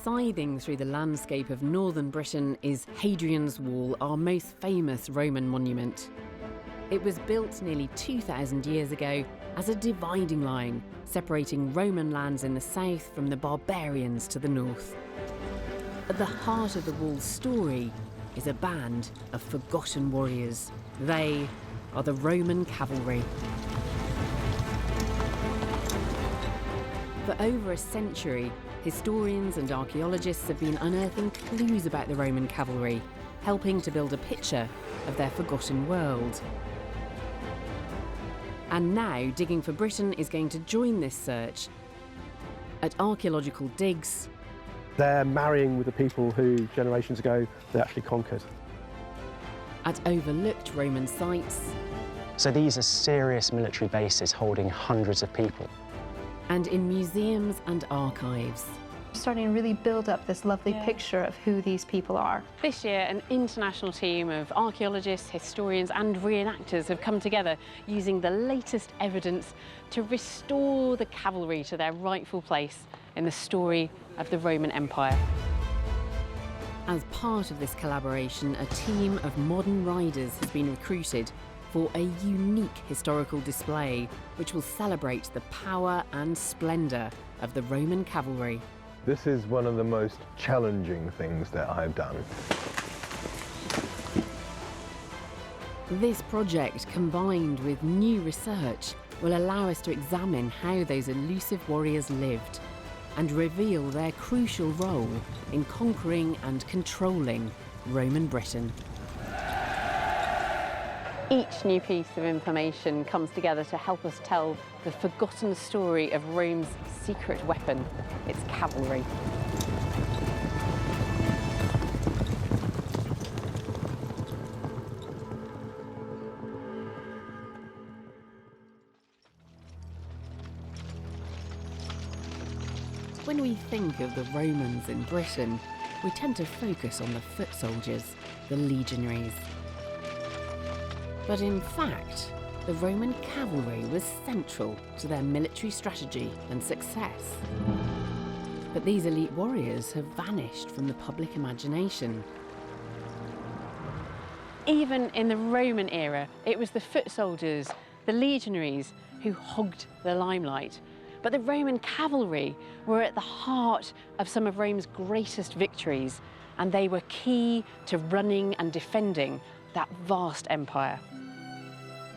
Scything through the landscape of northern Britain is Hadrian's Wall, our most famous Roman monument. It was built nearly 2,000 years ago as a dividing line, separating Roman lands in the south from the barbarians to the north. At the heart of the wall's story is a band of forgotten warriors. They are the Roman cavalry. For over a century, historians and archaeologists have been unearthing clues about the Roman cavalry, helping to build a picture of their forgotten world. And now, Digging for Britain is going to join this search. At archaeological digs, they're marrying with the people who, generations ago, they actually conquered. At overlooked Roman sites. So these are serious military bases holding hundreds of people. And in museums and archives. Starting to really build up this lovely picture of who these people are. This year, an international team of archaeologists, historians and reenactors have come together using the latest evidence to restore the cavalry to their rightful place in the story of the Roman Empire. As part of this collaboration, a team of modern riders has been recruited for a unique historical display which will celebrate the power and splendour of the Roman cavalry. This is one of the most challenging things that I've done. This project, combined with new research, will allow us to examine how those elusive warriors lived and reveal their crucial role in conquering and controlling Roman Britain. Each new piece of information comes together to help us tell the forgotten story of Rome's secret weapon, its cavalry. When we think of the Romans in Britain, we tend to focus on the foot soldiers, the legionaries. But in fact, the Roman cavalry was central to their military strategy and success. But these elite warriors have vanished from the public imagination. Even in the Roman era, it was the foot soldiers, the legionaries, who hogged the limelight. But the Roman cavalry were at the heart of some of Rome's greatest victories, and they were key to running and defending that vast empire.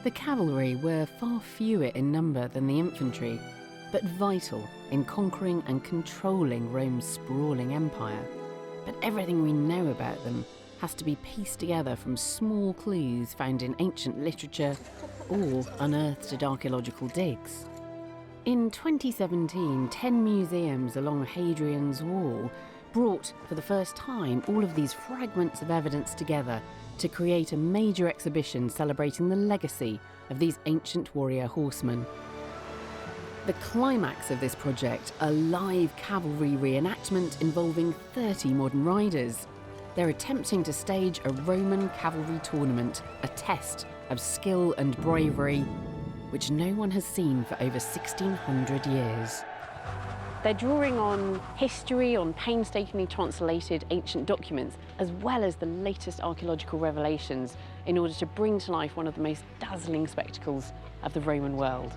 The cavalry were far fewer in number than the infantry, but vital in conquering and controlling Rome's sprawling empire. But everything we know about them has to be pieced together from small clues found in ancient literature or unearthed at archaeological digs. In 2017, 10 museums along Hadrian's Wall brought for the first time all of these fragments of evidence together to create a major exhibition celebrating the legacy of these ancient warrior horsemen. The climax of this project, a live cavalry reenactment involving 30 modern riders. They're attempting to stage a Roman cavalry tournament, a test of skill and bravery, which no one has seen for over 1,600 years. They're drawing on history, on painstakingly translated ancient documents, as well as the latest archaeological revelations in order to bring to life one of the most dazzling spectacles of the Roman world.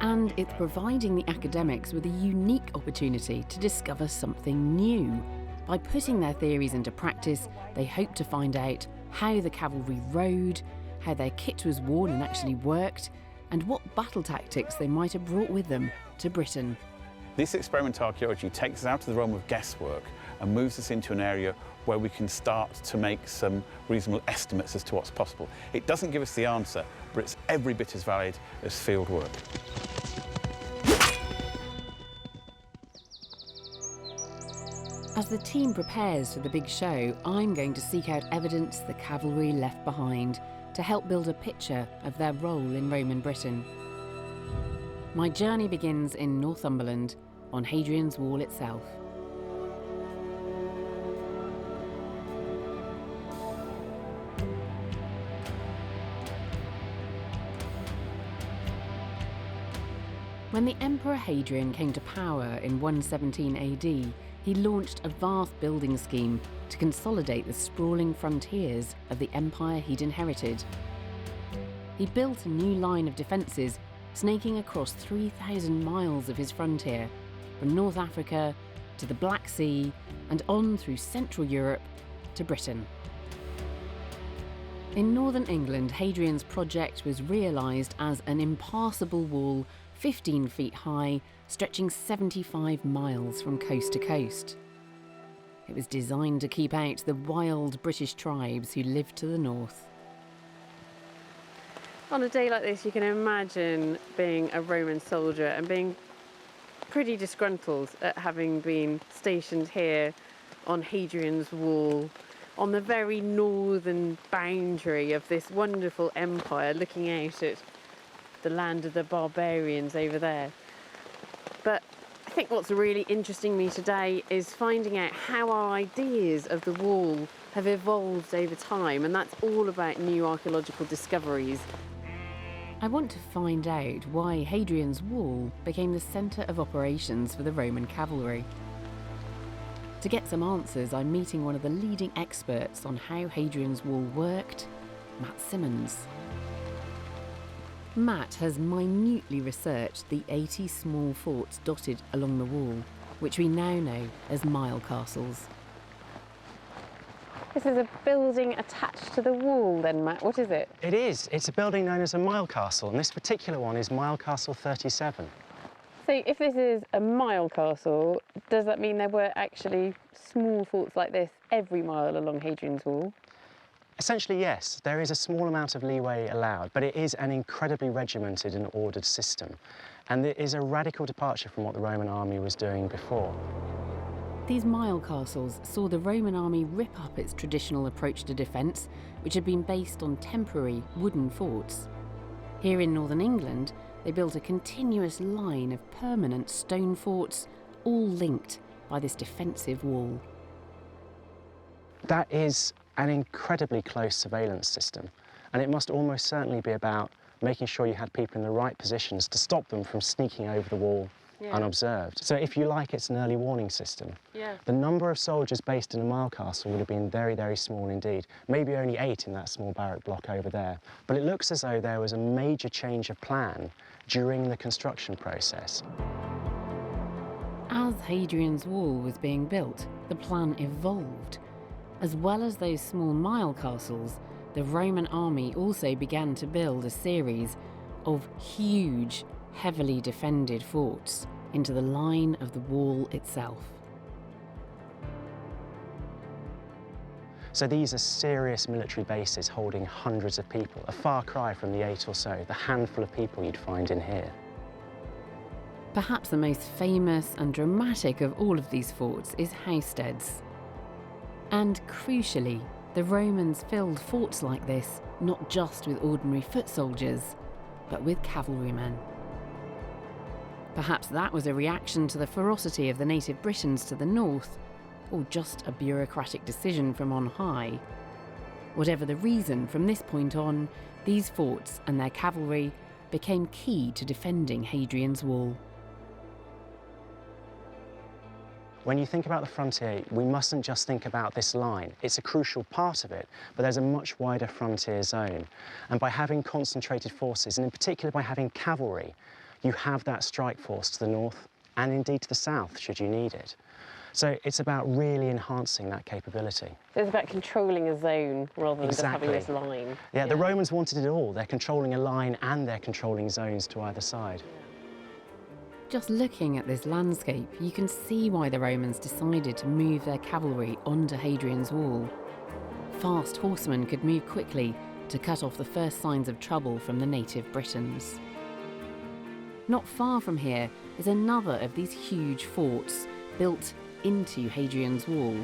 And it's providing the academics with a unique opportunity to discover something new. By putting their theories into practice, they hope to find out how the cavalry rode, how their kit was worn and actually worked, and what battle tactics they might have brought with them to Britain. This experimental archaeology takes us out of the realm of guesswork and moves us into an area where we can start to make some reasonable estimates as to what's possible. It doesn't give us the answer, but it's every bit as valid as field work. As the team prepares for the big show, I'm going to seek out evidence the cavalry left behind to help build a picture of their role in Roman Britain. My journey begins in Northumberland, on Hadrian's Wall itself. When the Emperor Hadrian came to power in 117 AD, he launched a vast building scheme to consolidate the sprawling frontiers of the empire he'd inherited. He built a new line of defences snaking across 3,000 miles of his frontier, from North Africa to the Black Sea and on through Central Europe to Britain. In northern England, Hadrian's project was realised as an impassable wall 15 feet high, stretching 75 miles from coast to coast. It was designed to keep out the wild British tribes who lived to the north. On a day like this, you can imagine being a Roman soldier and being pretty disgruntled at having been stationed here on Hadrian's Wall, on the very northern boundary of this wonderful empire, looking out at the land of the barbarians over there. But I think what's really interesting me today is finding out how our ideas of the wall have evolved over time, and that's all about new archaeological discoveries. I want to find out why Hadrian's Wall became the centre of operations for the Roman cavalry. To get some answers, I'm meeting one of the leading experts on how Hadrian's Wall worked, Matt Simmons. Matt has minutely researched the 80 small forts dotted along the wall, which we now know as mile castles. This is a building attached to the wall then, Matt. What is it? It is. It's a building known as a mile castle, and this particular one is Mile Castle 37. So if this is a mile castle, does that mean there were actually small forts like this every mile along Hadrian's Wall? Essentially, yes. There is a small amount of leeway allowed, but it is an incredibly regimented and ordered system. And it is a radical departure from what the Roman army was doing before. These mile castles saw the Roman army rip up its traditional approach to defence, which had been based on temporary wooden forts. Here in northern England, they built a continuous line of permanent stone forts, all linked by this defensive wall. That is an incredibly close surveillance system, and it must almost certainly be about making sure you had people in the right positions to stop them from sneaking over the wall unobserved. So if you like, it's an early warning system. The number of soldiers based in a mile castle would have been very, very small indeed. Maybe only 8 in that small barrack block over there. But it looks as though there was a major change of plan during the construction process. As Hadrian's Wall was being built, the plan evolved. As well as those small mile castles, the Roman army also began to build a series of huge, heavily defended forts into the line of the wall itself. So these are serious military bases holding hundreds of people, a far cry from the 8 or so, the handful of people you'd find in here. Perhaps the most famous and dramatic of all of these forts is Housesteads. And crucially, the Romans filled forts like this not just with ordinary foot soldiers, but with cavalrymen. Perhaps that was a reaction to the ferocity of the native Britons to the north, or just a bureaucratic decision from on high. Whatever the reason, from this point on, these forts and their cavalry became key to defending Hadrian's Wall. When you think about the frontier, we mustn't just think about this line. It's a crucial part of it, but there's a much wider frontier zone. And by having concentrated forces, and in particular by having cavalry, you have that strike force to the north and indeed to the south, should you need it. So it's about really enhancing that capability. It's about controlling a zone rather than just having this line. Yeah, the Romans wanted it all. They're controlling a line and they're controlling zones to either side. Just looking at this landscape, you can see why the Romans decided to move their cavalry onto Hadrian's Wall. Fast horsemen could move quickly to cut off the first signs of trouble from the native Britons. Not far from here is another of these huge forts built into Hadrian's Wall.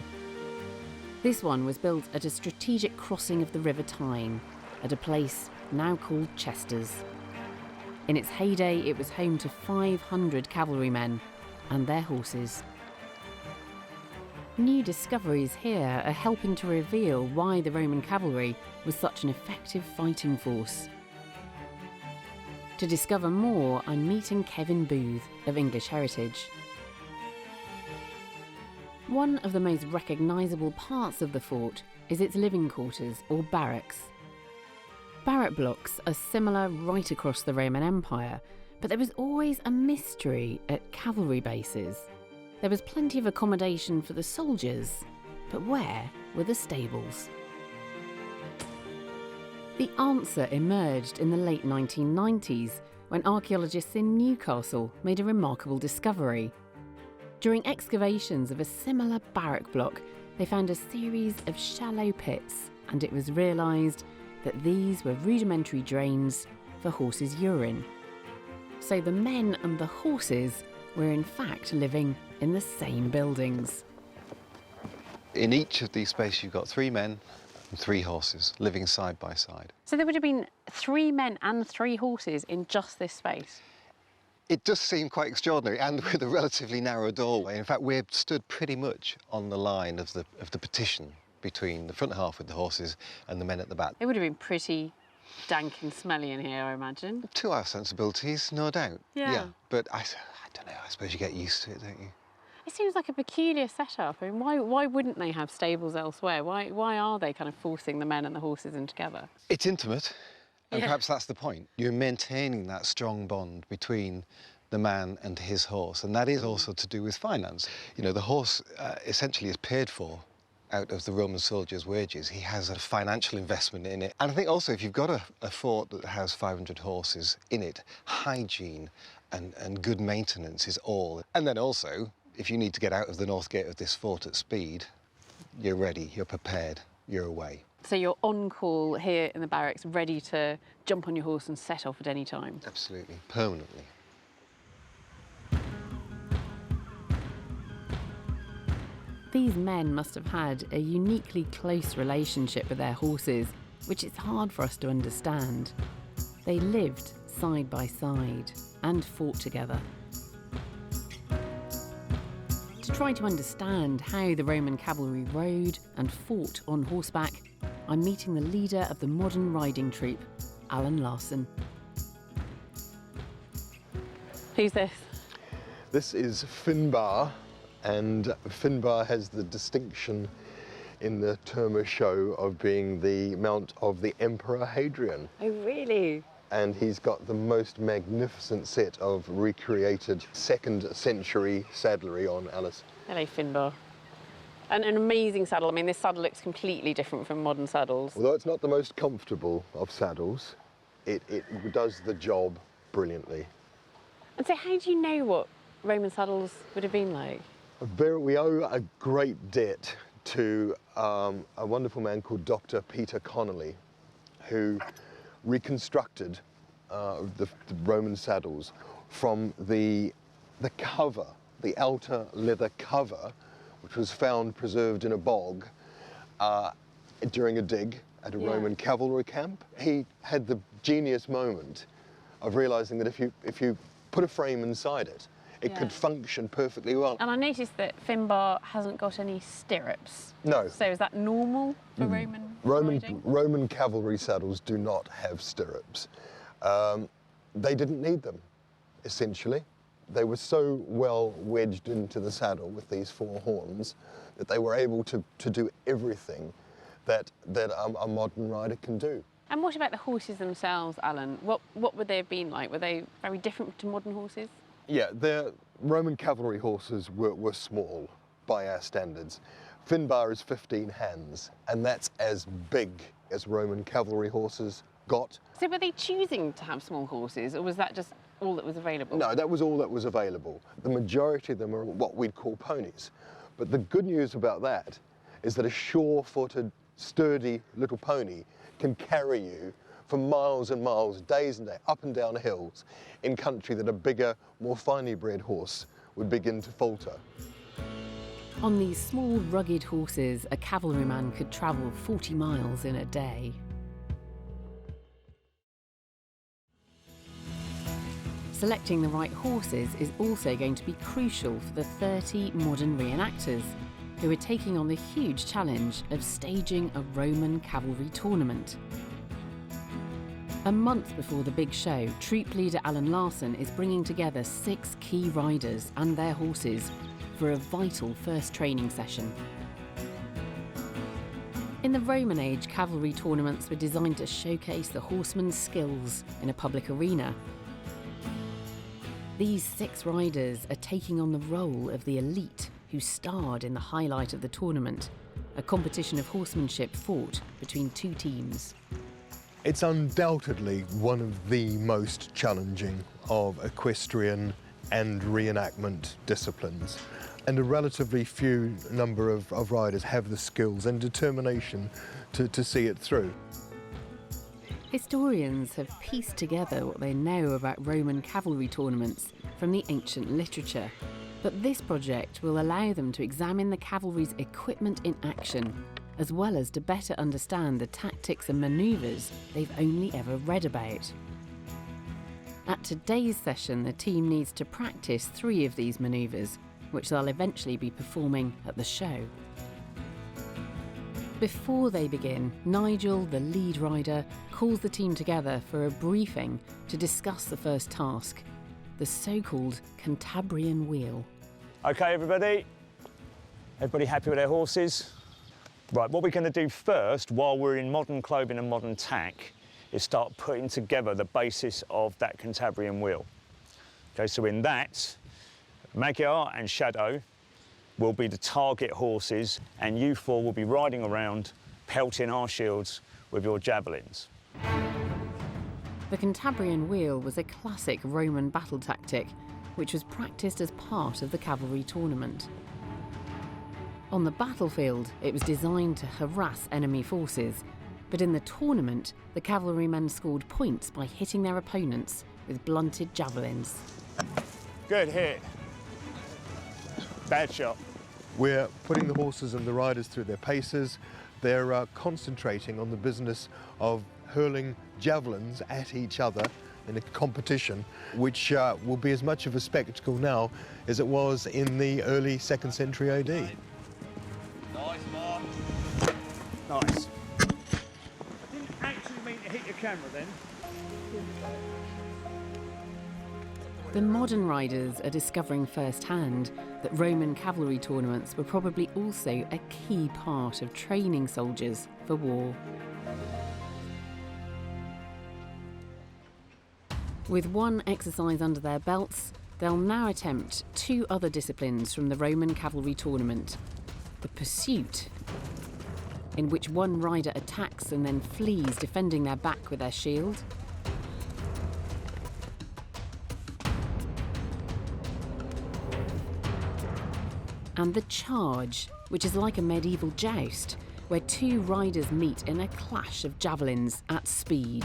This one was built at a strategic crossing of the River Tyne, at a place now called Chester's. In its heyday, it was home to 500 cavalrymen and their horses. New discoveries here are helping to reveal why the Roman cavalry was such an effective fighting force. To discover more, I'm meeting Kevin Booth of English Heritage. One of the most recognisable parts of the fort is its living quarters, or barracks. Barrack blocks are similar right across the Roman Empire, but there was always a mystery at cavalry bases. There was plenty of accommodation for the soldiers, but where were the stables? The answer emerged in the late 1990s when archaeologists in Newcastle made a remarkable discovery. During excavations of a similar barrack block, they found a series of shallow pits, and it was realised that these were rudimentary drains for horses' urine. So the men and the horses were in fact living in the same buildings. In each of these spaces you've got 3 men and 3 horses living side by side. So there would have been 3 men and 3 horses in just this space? It does seem quite extraordinary, and with a relatively narrow doorway. In fact, we're stood pretty much on the line of the partition between the front half with the horses and the men at the back. It would have been pretty dank and smelly in here, I imagine. To our sensibilities, no doubt. Yeah. But I don't know, I suppose you get used to it, don't you? It seems like a peculiar setup. I mean, why wouldn't they have stables elsewhere? Why are they kind of forcing the men and the horses in together? It's intimate, and perhaps that's the point. You're maintaining that strong bond between the man and his horse, and that is also to do with finance. You know, the horse essentially is paid for out of the Roman soldier's wages. He has a financial investment in it. And I think also if you've got a fort that has 500 horses in it, hygiene and good maintenance is all. And then also, if you need to get out of the north gate of this fort at speed, you're ready, you're prepared, you're away. So you're on call here in the barracks, ready to jump on your horse and set off at any time? Absolutely, permanently. These men must have had a uniquely close relationship with their horses, which is hard for us to understand. They lived side by side and fought together. To try to understand how the Roman cavalry rode and fought on horseback, I'm meeting the leader of the modern riding troupe, Alan Larson. Who's this? This is Finbar, and Finbar has the distinction in the Terma show of being the mount of the Emperor Hadrian. Oh, really? And he's got the most magnificent set of recreated 2nd century saddlery on Alice. Hello, Finbar. And an amazing saddle. I mean, this saddle looks completely different from modern saddles. Although it's not the most comfortable of saddles, it does the job brilliantly. And so how do you know what Roman saddles would have been like? We owe a great debt to a wonderful man called Dr. Peter Connolly, who reconstructed the Roman saddles from the cover, the outer leather cover, which was found preserved in a bog during a dig at a Roman cavalry camp. He had the genius moment of realizing that if you put a frame inside it, it could function perfectly well. And I noticed that Finbar hasn't got any stirrups. No. So is that normal for Roman riding? Roman cavalry saddles do not have stirrups. They didn't need them, essentially. They were so well wedged into the saddle with these 4 horns that they were able to do everything that a modern rider can do. And what about the horses themselves, Alan? What would they have been like? Were they very different to modern horses? Yeah, the Roman cavalry horses were small by our standards. Finbar is 15 hands, and that's as big as Roman cavalry horses got. So were they choosing to have small horses, or was that just all that was available? No, that was all that was available. The majority of them are what we'd call ponies. But the good news about that is that a sure-footed, sturdy little pony can carry you for miles and miles, days and days, up and down hills, in country that a bigger, more finely bred horse would begin to falter. On these small, rugged horses, a cavalryman could travel 40 miles in a day. Selecting the right horses is also going to be crucial for the 30 modern reenactors who are taking on the huge challenge of staging a Roman cavalry tournament. A month before the big show, troop leader Alan Larson is bringing together 6 key riders and their horses for a vital first training session. In the Roman age, cavalry tournaments were designed to showcase the horsemen's skills in a public arena. These 6 riders are taking on the role of the elite who starred in the highlight of the tournament, a competition of horsemanship fought between 2 teams. It's undoubtedly one of the most challenging of equestrian and reenactment disciplines. And a relatively few number of riders have the skills and determination to see it through. Historians have pieced together what they know about Roman cavalry tournaments from the ancient literature, but this project will allow them to examine the cavalry's equipment in action, as well as to better understand the tactics and manoeuvres they've only ever read about. At today's session, the team needs to practice 3 of these manoeuvres, which they'll eventually be performing at the show. Before they begin, Nigel, the lead rider, calls the team together for a briefing to discuss the first task, the so-called Cantabrian wheel. OK, everybody happy with their horses? Right, what we're going to do first, while we're in modern clothing and modern tack, is start putting together the basis of that Cantabrian wheel. OK, so in that, Magyar and Shadow will be the target horses, and you 4 will be riding around, pelting our shields with your javelins. The Cantabrian wheel was a classic Roman battle tactic, which was practiced as part of the cavalry tournament. On the battlefield, it was designed to harass enemy forces, but in the tournament, the cavalrymen scored points by hitting their opponents with blunted javelins. Good hit. Bad shot. We're putting the horses and the riders through their paces. They're concentrating on the business of hurling javelins at each other in a competition, which will be as much of a spectacle now as it was in the early 2nd century AD. Nice, Mark. Nice. I didn't actually mean to hit your camera then. The modern riders are discovering firsthand that Roman cavalry tournaments were probably also a key part of training soldiers for war. With one exercise under their belts, they'll now attempt 2 other disciplines from the Roman cavalry tournament. The pursuit, in which one rider attacks and then flees, defending their back with their shield. And the charge, which is like a medieval joust, where 2 riders meet in a clash of javelins at speed.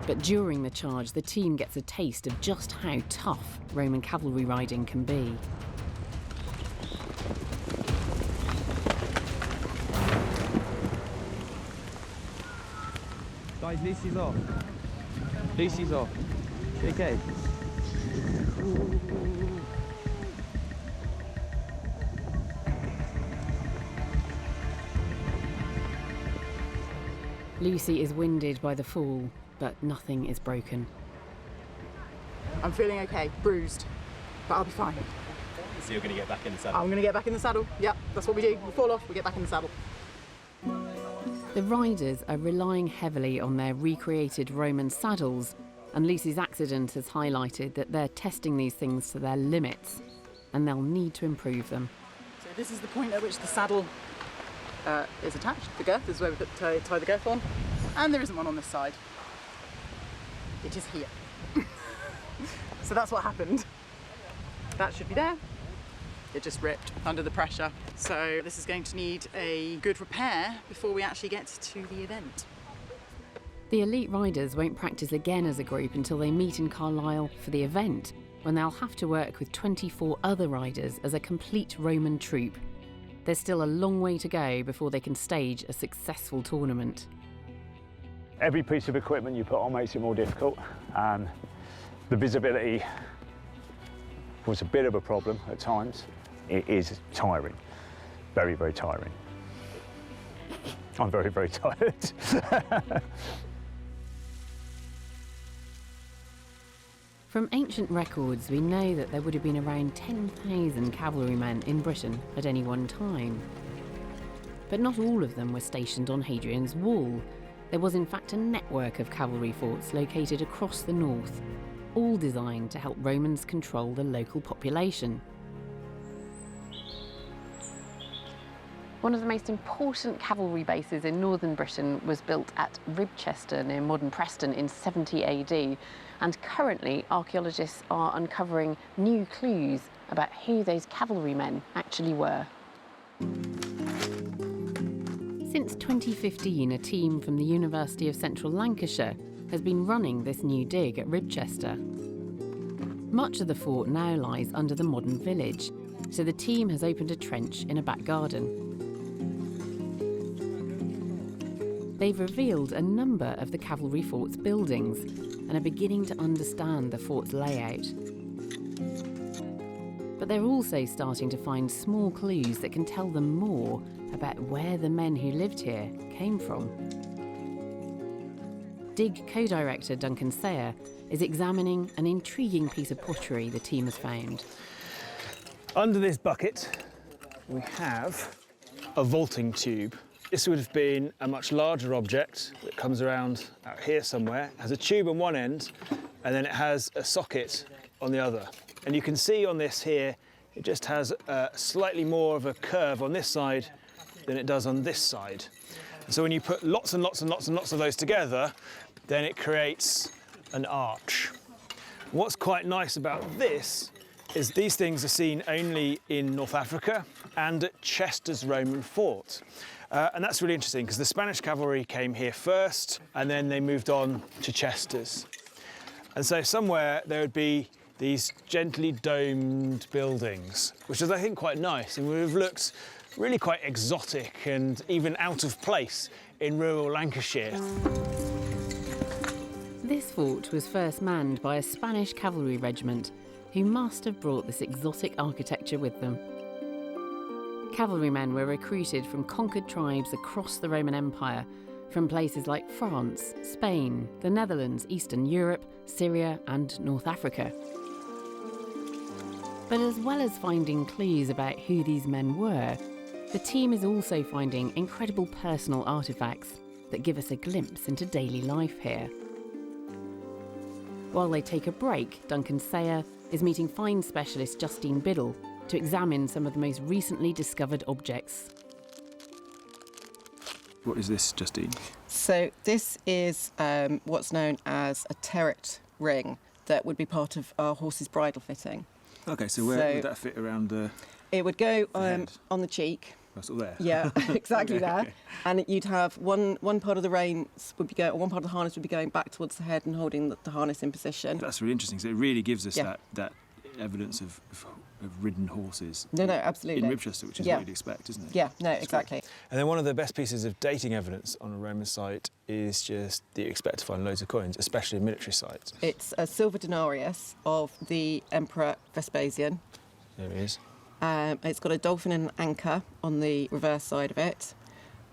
But during the charge, the team gets a taste of just how tough Roman cavalry riding can be. Guys, Lucy's off. Lucy's off. Okay. Lucy is winded by the fall, but nothing is broken. I'm feeling okay, bruised, but I'll be fine. So you're going to get back in the saddle? I'm going to get back in the saddle. Yep, that's what we do. We fall off, we get back in the saddle. The riders are relying heavily on their recreated Roman saddles, and Lucy's accident has highlighted that they're testing these things to their limits, and they'll need to improve them. So this is the point at which the saddle is attached. The girth is where we tie the girth on, and there isn't one on this side. It is here. So that's what happened. That should be there. It just ripped under the pressure. So this is going to need a good repair before we actually get to the event. The elite riders won't practice again as a group until they meet in Carlisle for the event, when they'll have to work with 24 other riders as a complete Roman troupe. There's still a long way to go before they can stage a successful tournament. Every piece of equipment you put on makes it more difficult. The visibility was a bit of a problem at times. It is tiring, very, very tiring. I'm very, very tired. From ancient records, we know that there would have been around 10,000 cavalrymen in Britain at any one time. But not all of them were stationed on Hadrian's wall. There was in fact a network of cavalry forts located across the north, all designed to help Romans control the local population. One of the most important cavalry bases in northern Britain was built at Ribchester near modern Preston in 70 AD, and currently archaeologists are uncovering new clues about who those cavalrymen actually were. Since 2015, a team from the University of Central Lancashire has been running this new dig at Ribchester. Much of the fort now lies under the modern village, so the team has opened a trench in a back garden. They've revealed a number of the cavalry fort's buildings and are beginning to understand the fort's layout. But they're also starting to find small clues that can tell them more about where the men who lived here came from. Dig co-director Duncan Sayer is examining an intriguing piece of pottery the team has found. Under this bucket, we have a vaulting tube. This would have been a much larger object that comes around out here somewhere, has a tube on one end, and then it has a socket on the other. And you can see on this here, it just has slightly more of a curve on this side than it does on this side. And so when you put lots and lots and lots and lots of those together, then it creates an arch. What's quite nice about this is these things are seen only in North Africa and at Chester's Roman fort. And that's really interesting because the Spanish cavalry came here first and then they moved on to Chester's. And so somewhere there would be these gently domed buildings, which is, I think, quite nice and would have looked really quite exotic and even out of place in rural Lancashire. This fort was first manned by a Spanish cavalry regiment who must have brought this exotic architecture with them. Cavalrymen were recruited from conquered tribes across the Roman Empire, from places like France, Spain, the Netherlands, Eastern Europe, Syria and North Africa. But as well as finding clues about who these men were, the team is also finding incredible personal artefacts that give us a glimpse into daily life here. While they take a break, Duncan Sayer is meeting find specialist Justine Biddle to examine some of the most recently discovered objects. What is this, Justine? So this is what's known as a terret ring that would be part of our horse's bridle fitting. OK, so where would that fit around the It would go head? on the cheek. That's all there? Yeah, exactly Okay, there. okay. And you'd have one part of the reins would be going, or one part of the harness would be going back towards the head and holding the harness in position. That's really interesting. So it really gives us Yeah. that evidence of ridden horses. No, absolutely. In Ribchester, which is what you'd expect, isn't it? Yeah, no, exactly. And then one of the best pieces of dating evidence on a Roman site is just that you expect to find loads of coins, especially in military sites. It's a silver denarius of the Emperor Vespasian. There he is. It's got a dolphin and an anchor on the reverse side of it,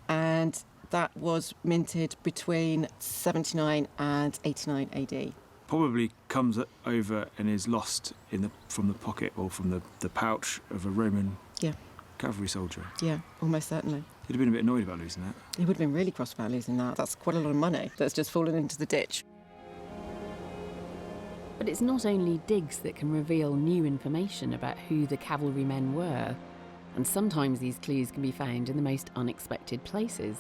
and that was minted between 79 and 89 AD. Probably comes over and is lost from the pocket or from the pouch of a Roman cavalry soldier. Yeah, almost certainly. He'd have been a bit annoyed about losing that. He would have been really cross about losing that. That's quite a lot of money that's just fallen into the ditch. But it's not only digs that can reveal new information about who the cavalrymen were, and sometimes these clues can be found in the most unexpected places.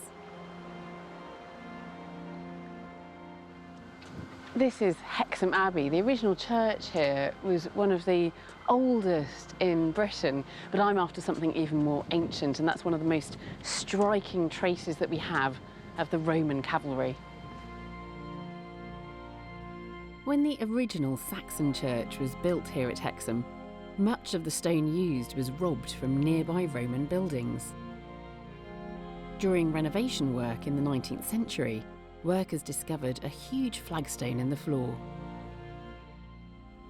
This is Hexham Abbey. The original church here was one of the oldest in Britain, but I'm after something even more ancient, and that's one of the most striking traces that we have of the Roman cavalry. When the original Saxon church was built here at Hexham, much of the stone used was robbed from nearby Roman buildings. During renovation work in the 19th century, workers discovered a huge flagstone in the floor.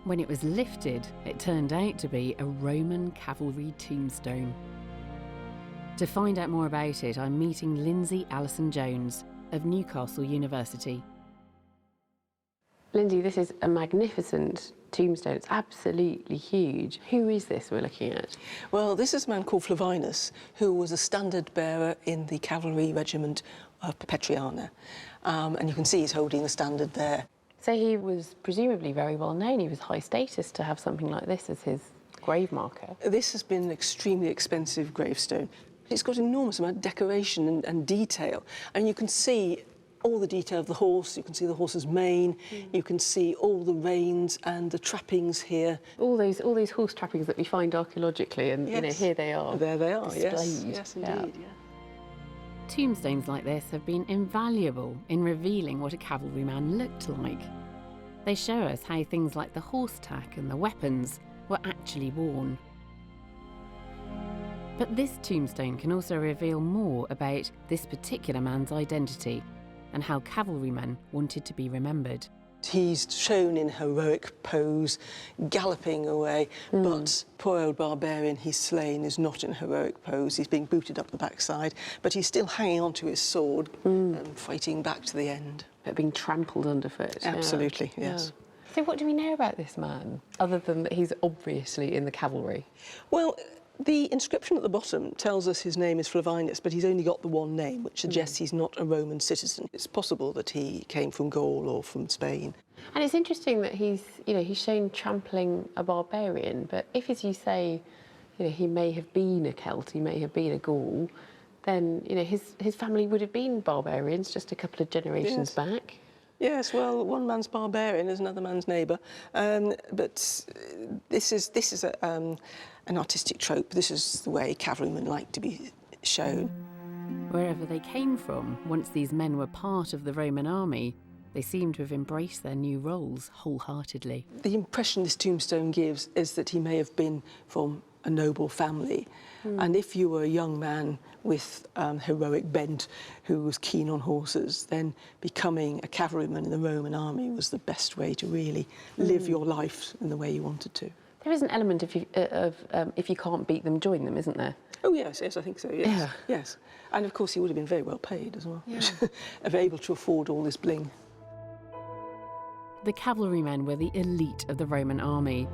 When it was lifted, it turned out to be a Roman cavalry tombstone. To find out more about it, I'm meeting Lindsay Allison Jones of Newcastle University. Lindsay, this is a magnificent tombstone. It's absolutely huge. Who is this we're looking at? Well, this is a man called Flavinus, who was a standard bearer in the cavalry regiment of Petriana. And you can see he's holding the standard there. So he was presumably very well known. He was high status to have something like this as his grave marker. This has been an extremely expensive gravestone. It's got an enormous amount of decoration and detail. And you can see all the detail of the horse, you can see the horse's mane, you can see all the reins and the trappings here. All those horse trappings that we find archaeologically, and you know, here they are. There they are, displayed. yes indeed. Yeah. Tombstones like this have been invaluable in revealing what a cavalryman looked like. They show us how things like the horse tack and the weapons were actually worn. But this tombstone can also reveal more about this particular man's identity and how cavalrymen wanted to be remembered. He's shown in heroic pose, galloping away, but poor old barbarian he's slain is not in heroic pose. He's being booted up the backside, but he's still hanging onto his sword and fighting back to the end. But being trampled underfoot. Absolutely, yes. Yeah. So what do we know about this man, other than that he's obviously in the cavalry? Well, the inscription at the bottom tells us his name is Flavinus, but he's only got the one name, which suggests he's not a Roman citizen. It's possible that he came from Gaul or from Spain. And it's interesting that he's shown trampling a barbarian, but if, as you say, he may have been a Celt, he may have been a Gaul, then, his family would have been barbarians just a couple of generations back. Yes, well, one man's barbarian is another man's neighbour, but this is an artistic trope. This is the way cavalrymen like to be shown. Wherever they came from, once these men were part of the Roman army, they seem to have embraced their new roles wholeheartedly. The impression this tombstone gives is that he may have been from a noble family. And if you were a young man with heroic bent who was keen on horses, then becoming a cavalryman in the Roman army was the best way to really live your life in the way you wanted to. There is an element of if you can't beat them, join them, isn't there? Oh, yes, I think so, yes. Yeah. Yes. And, of course, he would have been very well paid as well, Yeah. able to afford all this bling. The cavalrymen were the elite of the Roman army,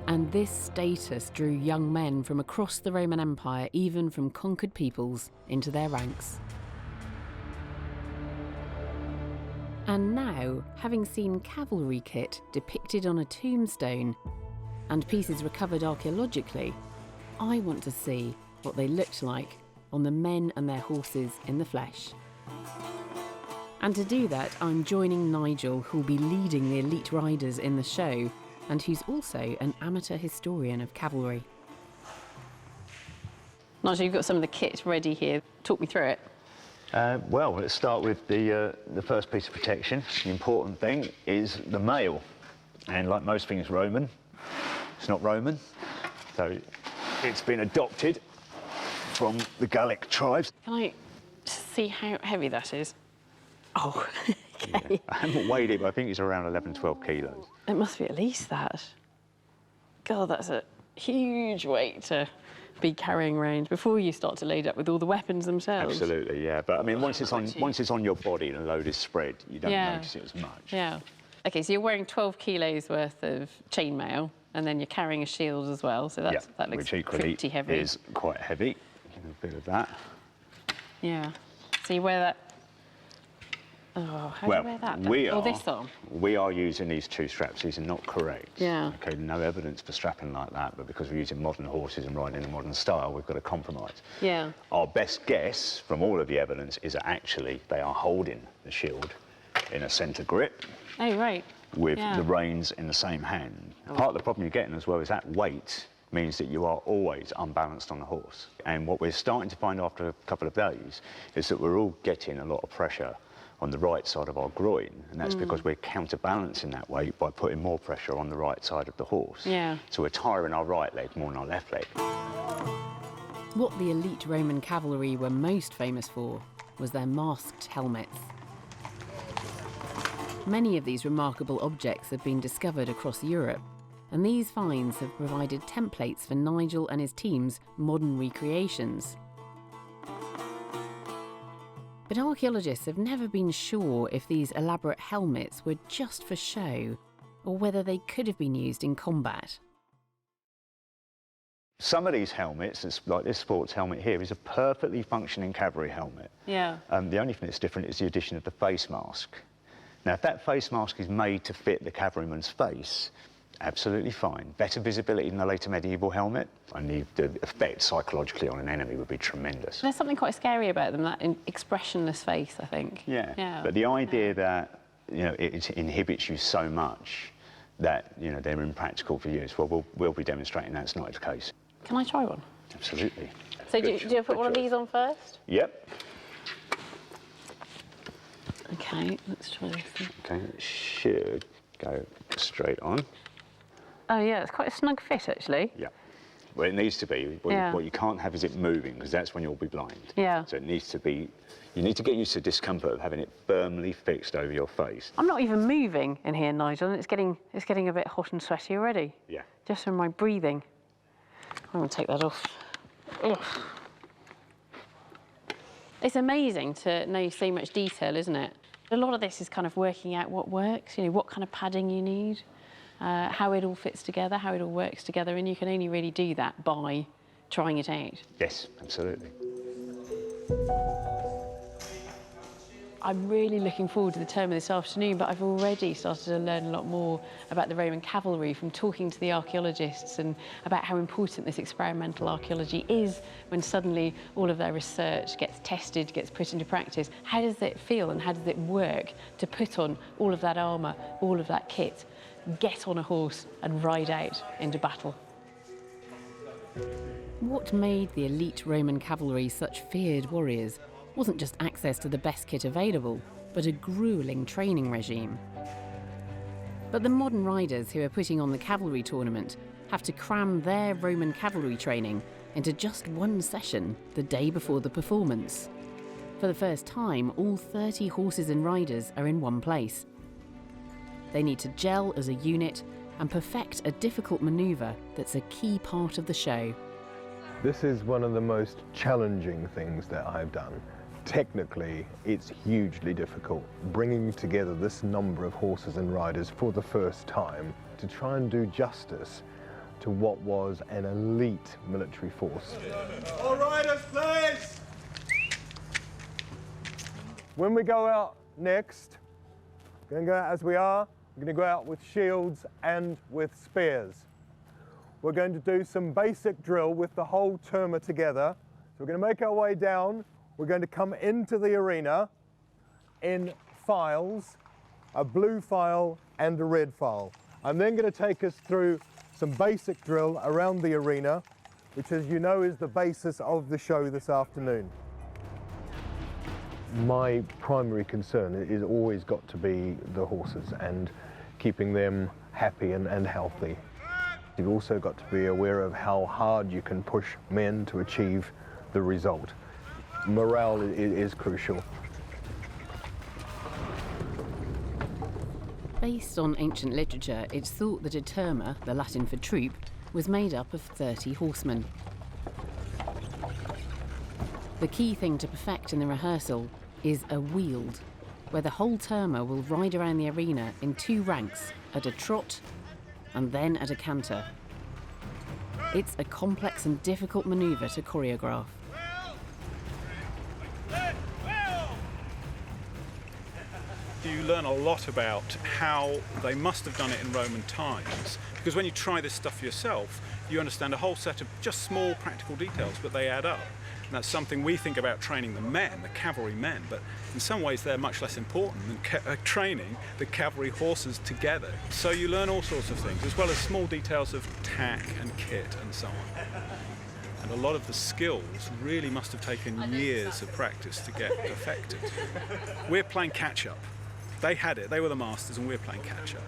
and this status drew young men from across the Roman Empire, even from conquered peoples, into their ranks. And now, having seen cavalry kit depicted on a tombstone and pieces recovered archaeologically, I want to see what they looked like on the men and their horses in the flesh. And to do that, I'm joining Nigel, who'll be leading the elite riders in the show, and who's also an amateur historian of cavalry. Nigel, you've got some of the kit ready here. Talk me through it. Well, let's start with the first piece of protection. The important thing is the mail. And like most things Roman, it's not Roman. So it's been adopted from the Gallic tribes. Can I see how heavy that is? Oh, okay. Yeah. I haven't weighed it, but I think it's around 11, 12 kilos. It must be at least that. God, that's a huge weight to be carrying around before you start to load up with all the weapons themselves. Absolutely, yeah. But I mean, once it's on your body and the load is spread, you don't notice it as much. Yeah. Okay, so you're wearing 12 kilos worth of chainmail, and then you're carrying a shield as well. So that looks which equally pretty heavy. is quite heavy. A bit of that. Yeah. So you wear that. Oh, how do you wear that? This on? We are using these two straps. These are not correct. Yeah. Okay, no evidence for strapping like that, but because we're using modern horses and riding in a modern style, we've got to compromise. Yeah. Our best guess from all of the evidence is that actually they are holding the shield in a centre grip. Oh, right. With the reins in the same hand. Part of the problem you're getting as well is that weight means that you are always unbalanced on the horse. And what we're starting to find after a couple of days is that we're all getting a lot of pressure on the right side of our groin, and that's because we're counterbalancing that weight by putting more pressure on the right side of the horse. Yeah. So we're tiring our right leg more than our left leg. What the elite Roman cavalry were most famous for was their masked helmets. Many of these remarkable objects have been discovered across Europe, and these finds have provided templates for Nigel and his team's modern recreations. But archaeologists have never been sure if these elaborate helmets were just for show or whether they could have been used in combat. Some of these helmets, like this sports helmet here, is a perfectly functioning cavalry helmet. Yeah. The only thing that's different is the addition of the face mask. Now, if that face mask is made to fit the cavalryman's face, absolutely fine. Better visibility than the later medieval helmet, and the effect psychologically on an enemy would be tremendous. There's something quite scary about them, that expressionless face, I think. Yeah. But the idea that, you know, it inhibits you so much that, you know, they're impractical for use, well, we'll be demonstrating that's not the case. Can I try one? Absolutely. So do you put one of these on first? Yep. OK, let's try this then. OK, it should go straight on. Oh, yeah, it's quite a snug fit, actually. Yeah. Well, it needs to be. What you can't have is it moving, because that's when you'll be blind. Yeah. So it needs to be, you need to get used to the discomfort of having it firmly fixed over your face. I'm not even moving in here, Nigel, and it's getting a bit hot and sweaty already. Yeah. Just from my breathing. I'm going to take that off. Ugh. It's amazing to know so much detail, isn't it? A lot of this is kind of working out what works, you know, what kind of padding you need, how it all fits together, how it all works together, and you can only really do that by trying it out. Yes, absolutely. I'm really looking forward to the term of this afternoon, but I've already started to learn a lot more about the Roman cavalry from talking to the archaeologists and about how important this experimental archaeology is when suddenly all of their research gets tested, gets put into practice. How does it feel and how does it work to put on all of that armour, all of that kit, get on a horse and ride out into battle? What made the elite Roman cavalry such feared warriors wasn't just access to the best kit available, but a gruelling training regime. But the modern riders who are putting on the cavalry tournament have to cram their Roman cavalry training into just one session the day before the performance. For the first time, all 30 horses and riders are in one place. They need to gel as a unit and perfect a difficult manoeuvre that's a key part of the show. This is one of the most challenging things that I've done. Technically, it's hugely difficult, bringing together this number of horses and riders for the first time to try and do justice to what was an elite military force. All riders, please! When we go out next, we're going to go out as we are. We're going to go out with shields and with spears. We're going to do some basic drill with the whole terma together. So we're going to make our way down. We're going to come into the arena in files, a blue file and a red file. I'm then going to take us through some basic drill around the arena, which, as you know, is the basis of the show this afternoon. My primary concern is always got to be the horses and keeping them happy and healthy. You've also got to be aware of how hard you can push men to achieve the result. Morale is crucial. Based on ancient literature, it's thought that a terma, the Latin for troop, was made up of 30 horsemen. The key thing to perfect in the rehearsal is a wheeled, where the whole terma will ride around the arena in 2 ranks, at a trot and then at a canter. It's a complex and difficult manoeuvre to choreograph. You learn a lot about how they must have done it in Roman times, because when you try this stuff yourself, you understand a whole set of just small practical details, but they add up. And that's something we think about training the men, the cavalry men, but in some ways they're much less important than training the cavalry horses together. So you learn all sorts of things, as well as small details of tack and kit and so on. And a lot of the skills really must have taken years of practice to get perfected. We're playing catch-up. They had it, they were the masters, and we're playing catch-up.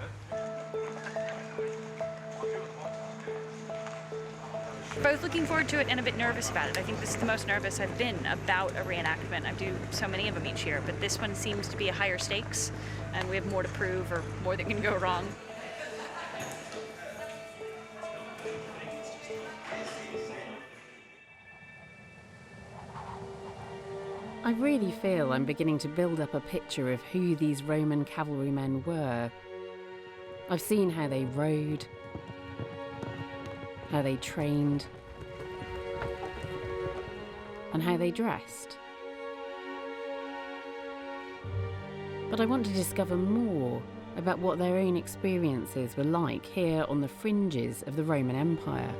Both looking forward to it and a bit nervous about it. I think this is the most nervous I've been about a reenactment. I do so many of them each year, but this one seems to be a higher stakes, and we have more to prove or more that can go wrong. I really feel I'm beginning to build up a picture of who these Roman cavalrymen were. I've seen how they rode, how they trained, and how they dressed. But I want to discover more about what their own experiences were like here on the fringes of the Roman Empire.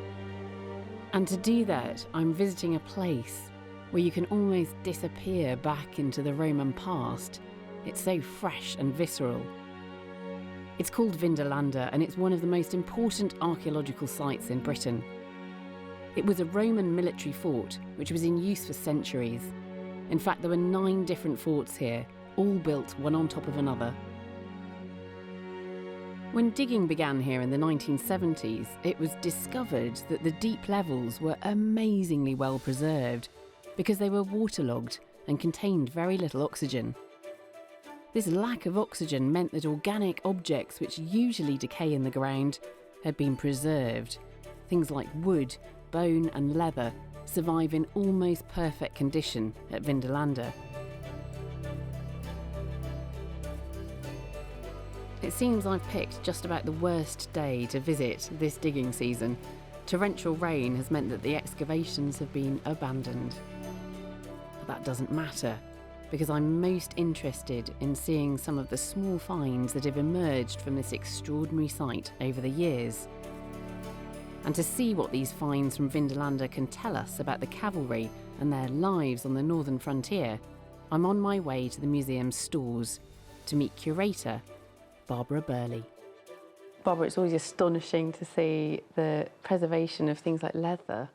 And to do that, I'm visiting a place where you can almost disappear back into the Roman past. It's so fresh and visceral. It's called Vindolanda, and it's one of the most important archaeological sites in Britain. It was a Roman military fort which was in use for centuries. In fact, there were 9 different forts here, all built one on top of another. When digging began here in the 1970s, it was discovered that the deep levels were amazingly well preserved because they were waterlogged and contained very little oxygen. This lack of oxygen meant that organic objects which usually decay in the ground had been preserved. Things like wood, bone and leather survive in almost perfect condition at Vindolanda. It seems I've picked just about the worst day to visit this digging season. Torrential rain has meant that the excavations have been abandoned. But that doesn't matter, because I'm most interested in seeing some of the small finds that have emerged from this extraordinary site over the years. And to see what these finds from Vindolanda can tell us about the cavalry and their lives on the northern frontier, I'm on my way to the museum's stores to meet curator Barbara Burley. Barbara, it's always astonishing to see the preservation of things like leather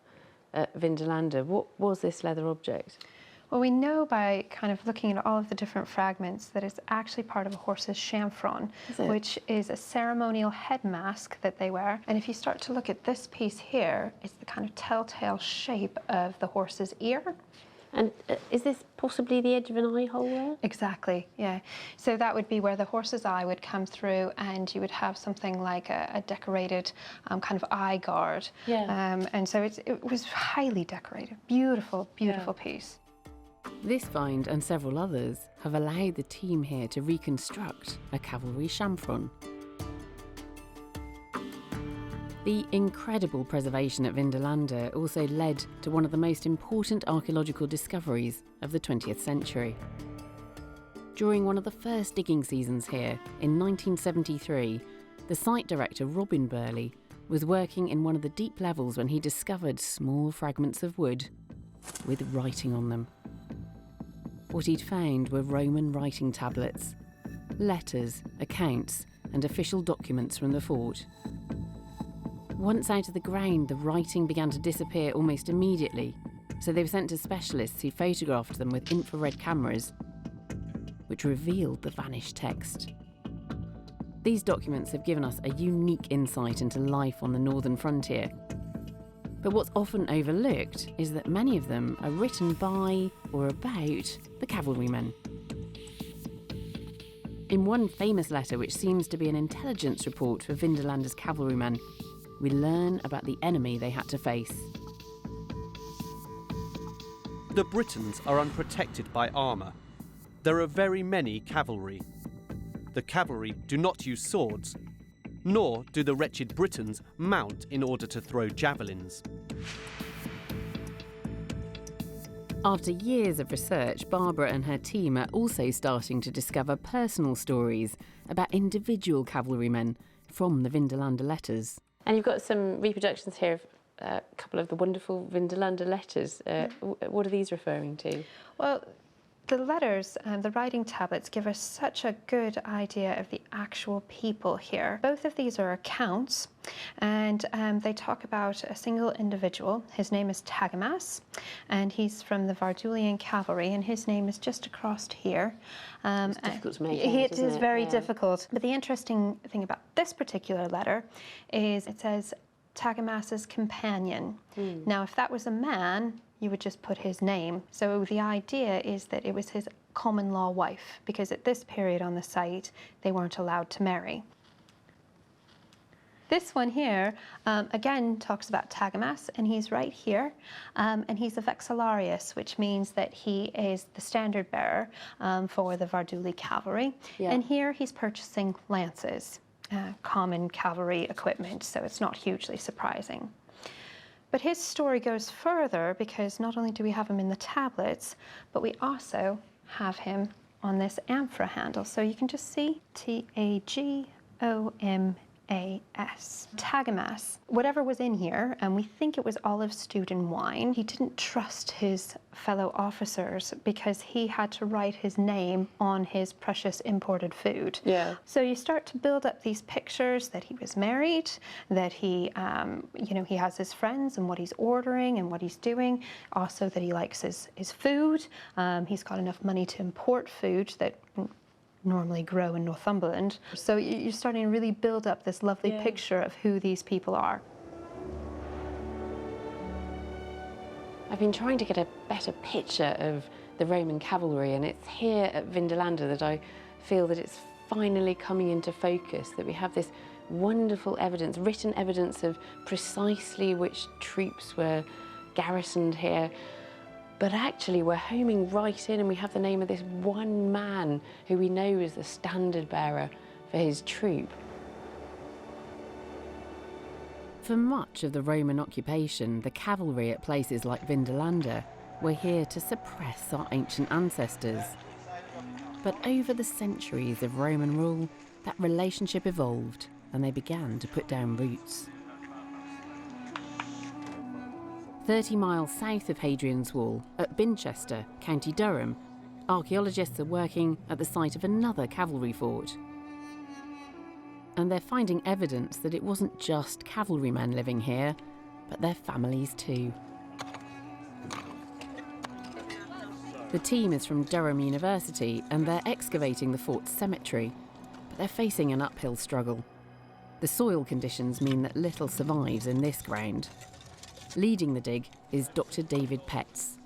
at Vindolanda. What was this leather object? Well, we know by kind of looking at all of the different fragments that it's actually part of a horse's chamfron, which is a ceremonial head mask that they wear. And if you start to look at this piece here, it's the kind of telltale shape of the horse's ear. And is this possibly the edge of an eye hole there? Exactly, yeah. So that would be where the horse's eye would come through, and you would have something like a decorated kind of eye guard. Yeah. And so it was highly decorated. Beautiful, beautiful piece. This find and several others have allowed the team here to reconstruct a cavalry chamfron. The incredible preservation at Vindolanda also led to one of the most important archaeological discoveries of the 20th century. During one of the first digging seasons here, in 1973, the site director Robin Burley was working in one of the deep levels when he discovered small fragments of wood with writing on them. What he'd found were Roman writing tablets, letters, accounts, and official documents from the fort. Once out of the ground, the writing began to disappear almost immediately, so they were sent to specialists who photographed them with infrared cameras, which revealed the vanished text. These documents have given us a unique insight into life on the northern frontier. But what's often overlooked is that many of them are written by or about the cavalrymen. In one famous letter, which seems to be an intelligence report for Vindolanda's cavalrymen, we learn about the enemy they had to face. The Britons are unprotected by armour. There are very many cavalry. The cavalry do not use swords, nor do the wretched Britons mount in order to throw javelins. After years of research, Barbara and her team are also starting to discover personal stories about individual cavalrymen from the Vindolanda letters. And you've got some reproductions here of a couple of the wonderful Vindolanda letters. What are these referring to? Well, the letters and the writing tablets give us such a good idea of the actual people here. Both of these are accounts, and they talk about a single individual. His name is Tagamas, and he's from the Vardulian cavalry, and his name is just across here. It's difficult to make out, It isn't is it? very Yeah. difficult. But the interesting thing about this particular letter is it says Tagamas's companion. Now, if that was a man, you would just put his name. So the idea is that it was his common law wife, because at this period on the site, they weren't allowed to marry. This one here, again, talks about Tagamas, and he's right here. And he's a vexillarius, which means that he is the standard bearer for the Varduli cavalry. Yeah. And here he's purchasing lances, common cavalry equipment, so it's not hugely surprising. But his story goes further, because not only do we have him in the tablets, but we also have him on this amphora handle. So you can just see Tagamas. Tagamas. Whatever was in here, and we think it was olive stewed in wine, he didn't trust his fellow officers because he had to write his name on his precious imported food. Yeah. So you start to build up these pictures that he was married, that he, he has his friends and what he's ordering and what he's doing. Also that he likes his food. He's got enough money to import food that normally grow in Northumberland. So you're starting to really build up this lovely picture of who these people are. I've been trying to get a better picture of the Roman cavalry, and it's here at Vindolanda that I feel that it's finally coming into focus, that we have this wonderful evidence, written evidence of precisely which troops were garrisoned here. But actually, we're homing right in, and we have the name of this one man who we know is the standard bearer for his troop. For much of the Roman occupation, the cavalry at places like Vindolanda were here to suppress our ancient ancestors. But over the centuries of Roman rule, that relationship evolved, and they began to put down roots. 30 miles south of Hadrian's Wall, at Binchester, County Durham, archaeologists are working at the site of another cavalry fort. And they're finding evidence that it wasn't just cavalrymen living here, but their families too. The team is from Durham University, and they're excavating the fort's cemetery, but they're facing an uphill struggle. The soil conditions mean that little survives in this ground. Leading the dig is Dr. David Petts.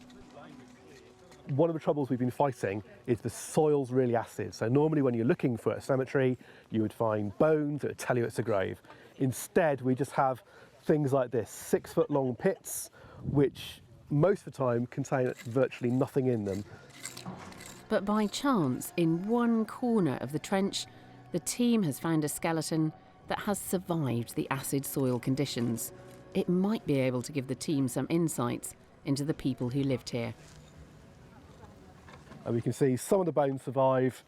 One of the troubles we've been fighting is the soil's really acid. So normally when you're looking for a cemetery, you would find bones that would tell you it's a grave. Instead, we just have things like this, 6-foot-long pits, which most of the time contain virtually nothing in them. But by chance, in one corner of the trench, the team has found a skeleton that has survived the acid soil conditions. It might be able to give the team some insights into the people who lived here. And we can see some of the bones survive,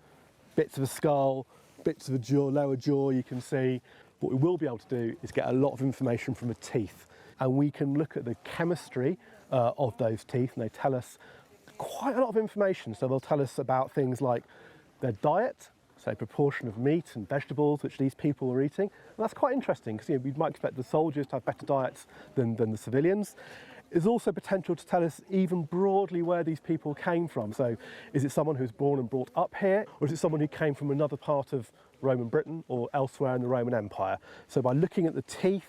bits of a skull, bits of the jaw, lower jaw you can see. What we will be able to do is get a lot of information from the teeth. And we can look at the chemistry of those teeth, and they tell us quite a lot of information. So they'll tell us about things like their diet, so proportion of meat and vegetables which these people were eating. And that's quite interesting, because we might expect the soldiers to have better diets than the civilians. There's also potential to tell us even broadly where these people came from. So is it someone who was born and brought up here, or is it someone who came from another part of Roman Britain or elsewhere in the Roman Empire? So by looking at the teeth,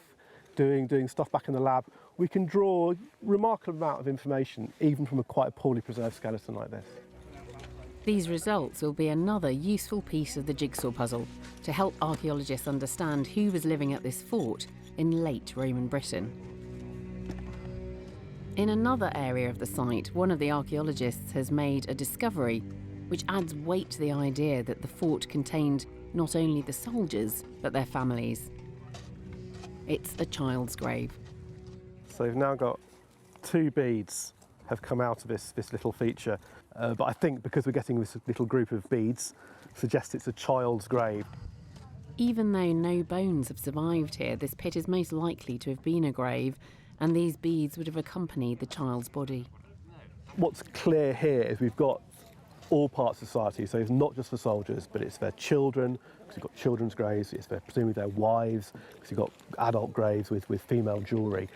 doing stuff back in the lab, we can draw a remarkable amount of information, even from quite a poorly preserved skeleton like this. These results will be another useful piece of the jigsaw puzzle to help archaeologists understand who was living at this fort in late Roman Britain. In another area of the site, one of the archaeologists has made a discovery which adds weight to the idea that the fort contained not only the soldiers, but their families. It's a child's grave. So we've now got 2 beads have come out of this little feature. But I think because we're getting this little group of beads, suggests it's a child's grave. Even though no bones have survived here, this pit is most likely to have been a grave, and these beads would have accompanied the child's body. What's clear here is we've got all parts of society, so it's not just for soldiers, but it's their children, because you've got children's graves, it's presumably their wives, because you've got adult graves with female jewellery.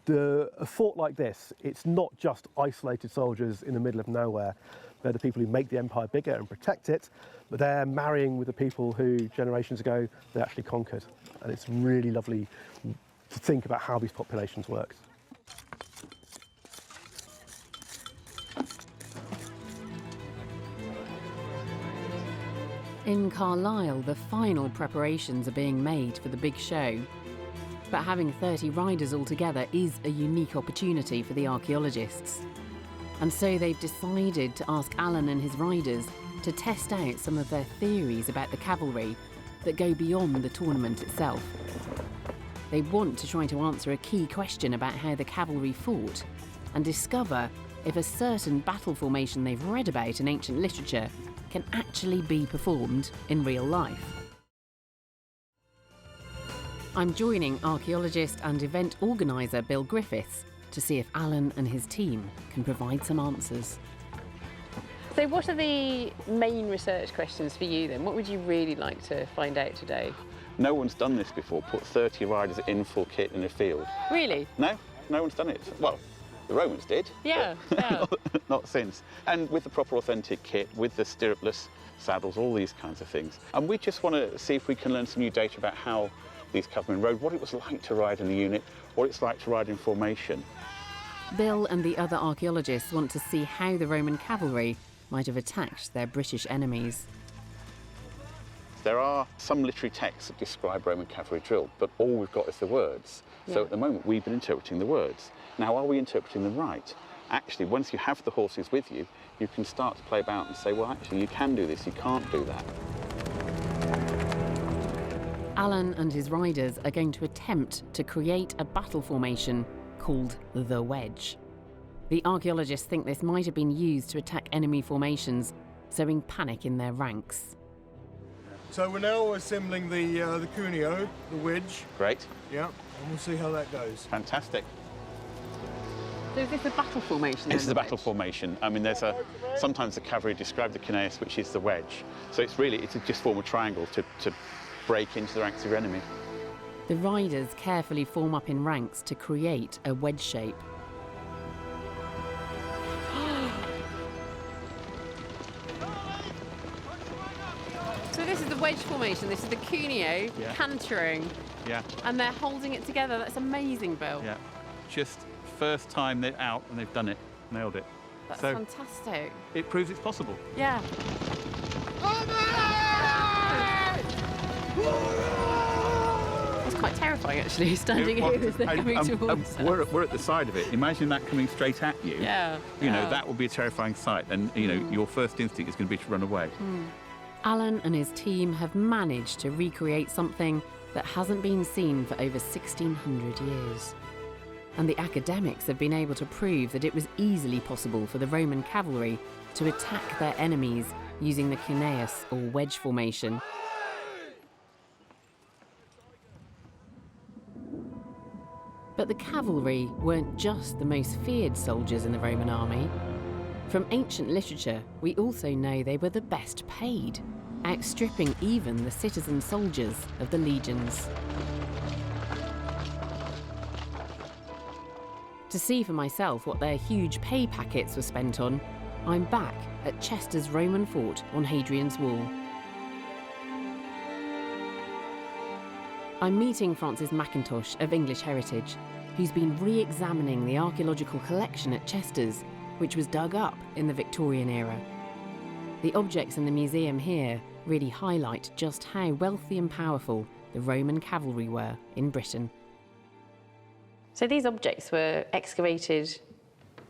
A fort like this, it's not just isolated soldiers in the middle of nowhere. They're the people who make the empire bigger and protect it, but they're marrying with the people who generations ago they actually conquered. And it's really lovely to think about how these populations worked. In Carlisle, the final preparations are being made for the big show. But having 30 riders altogether is a unique opportunity for the archaeologists. And so they've decided to ask Alan and his riders to test out some of their theories about the cavalry that go beyond the tournament itself. They want to try to answer a key question about how the cavalry fought and discover if a certain battle formation they've read about in ancient literature can actually be performed in real life. I'm joining archaeologist and event organiser Bill Griffiths to see if Alan and his team can provide some answers. So what are the main research questions for you then? What would you really like to find out today? No one's done this before, put 30 riders in full kit in a field. Really? No, no one's done it. Well, the Romans did. Yeah, yeah. Not since. And with the proper authentic kit, with the stirrupless saddles, all these kinds of things. And we just want to see if we can learn some new data about how these cavalrymen rode, what it was like to ride in a unit, what it's like to ride in formation. Bill and the other archaeologists want to see how the Roman cavalry might have attacked their British enemies. There are some literary texts that describe Roman cavalry drill, but all we've got is the words. So at the moment, we've been interpreting the words. Now, are we interpreting them right? Actually, once you have the horses with you, you can start to play about and say, well, actually, you can do this, you can't do that. Alan and his riders are going to attempt to create a battle formation called the wedge. The archaeologists think this might have been used to attack enemy formations, sowing panic in their ranks. So we're now assembling the cuneo, the wedge. Great. Yeah, and we'll see how that goes. Fantastic. So is this a battle formation? This is a battle formation. I mean, sometimes the cavalry describe the cuneus, which is the wedge. So it's just form a triangle to break into the ranks of your enemy. The riders carefully form up in ranks to create a wedge shape. So this is the wedge formation, this is the cuneo cantering. Yeah. And they're holding it together. That's amazing, Bill. Yeah. Just first time they're out and they've done it, nailed it. That's so fantastic. It proves it's possible. Yeah. It's quite terrifying, actually, standing here as they're coming towards us. We're at the side of it. Imagine that coming straight at you. Yeah. You know, that would be a terrifying sight. And, you know, your first instinct is going to be to run away. Alan and his team have managed to recreate something that hasn't been seen for over 1,600 years. And the academics have been able to prove that it was easily possible for the Roman cavalry to attack their enemies using the cuneus or wedge formation. But the cavalry weren't just the most feared soldiers in the Roman army. From ancient literature, we also know they were the best paid, outstripping even the citizen soldiers of the legions. To see for myself what their huge pay packets were spent on, I'm back at Chester's Roman fort on Hadrian's Wall. I'm meeting Francis McIntosh of English Heritage, who's been re-examining the archaeological collection at Chester's, which was dug up in the Victorian era. The objects in the museum here really highlight just how wealthy and powerful the Roman cavalry were in Britain. So these objects were excavated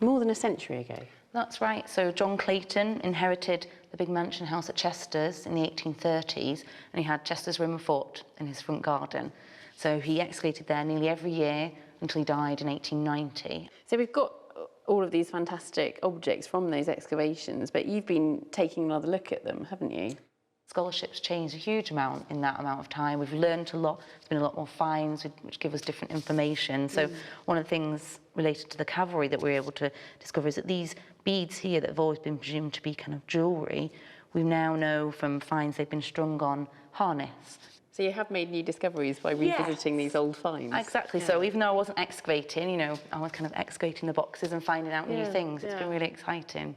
more than a century ago? That's right. So John Clayton inherited the big mansion house at Chester's in the 1830s, and he had Chester's Roman fort in his front garden. So he excavated there nearly every year until he died in 1890. So we've got all of these fantastic objects from those excavations, but you've been taking another look at them, haven't you? Scholarship's changed a huge amount in that amount of time. We've learned a lot. There's been a lot more finds which give us different information. So one of the things related to the cavalry that we're able to discover is that these beads here that have always been presumed to be kind of jewellery, we now know from finds they've been strung on harness. So you have made new discoveries by revisiting these old finds? Exactly. Yeah. So even though I wasn't excavating, you know, I was kind of excavating the boxes and finding out new things. It's been really exciting.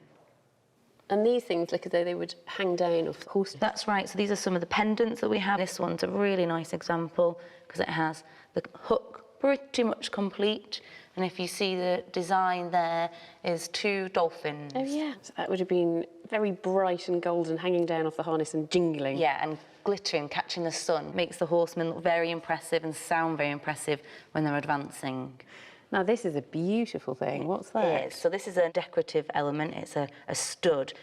And these things look as though they would hang down off horses. That's right. So these are some of the pendants that we have. This one's a really nice example because it has the hook pretty much complete And if you see the design there is 2 dolphins. Oh yeah, so that would have been very bright and golden, hanging down off the harness and jingling. Yeah, and glittering, catching the sun. Makes the horsemen look very impressive and sound very impressive when they're advancing. Now this is a beautiful thing. What's that? It is. So this is a decorative element. It's a stud.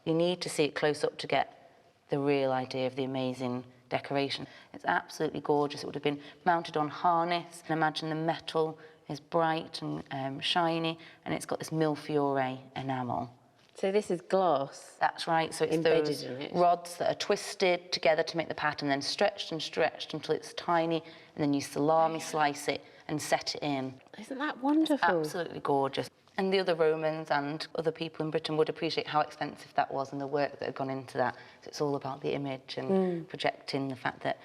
You need to see it close up to get the real idea of the amazing decoration. It's absolutely gorgeous. It would have been mounted on harness. And imagine the metal is bright and shiny, and it's got this millefiore enamel. So this is glass. That's right. So it's embedded those in it. rods that are twisted together to make the pattern, then stretched and stretched until it's tiny, and then you salami slice it and set it in. Isn't that wonderful? It's absolutely gorgeous. And the other Romans and other people in Britain would appreciate how expensive that was and the work that had gone into that. So it's all about the image and projecting the fact that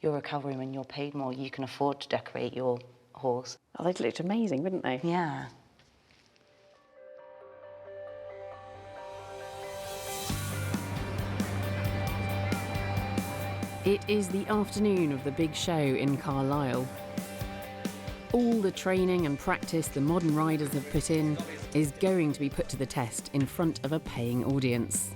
you're a cavalryman, you're paid more, you can afford to decorate your horse. Oh, they'd looked amazing, wouldn't they? Yeah. It is the afternoon of the big show in Carlisle. All the training and practice the modern riders have put in is going to be put to the test in front of a paying audience.